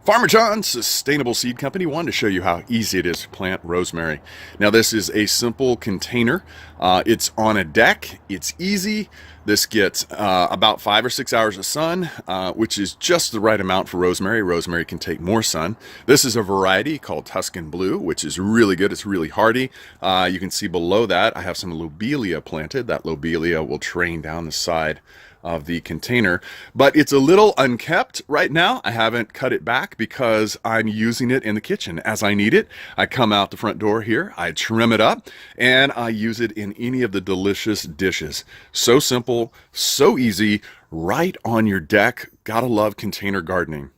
Farmer John's Sustainable Seed Company wanted to show you how easy it is to plant rosemary. Now this is a simple container. It's on a deck. It's easy. This gets about 5 or 6 hours of sun, which is just the right amount for rosemary. Rosemary can take more sun. This is a variety called Tuscan Blue, which is really good. It's really hardy. You can see below that I have some lobelia planted. That lobelia will train down the side of the container, but it's a little unkept right now. I haven't cut it back because I'm using it in the kitchen as I need it. I come out the front door here, I trim it up, and I use it in any of the delicious dishes. So simple, so easy, right on your deck. Gotta love container gardening.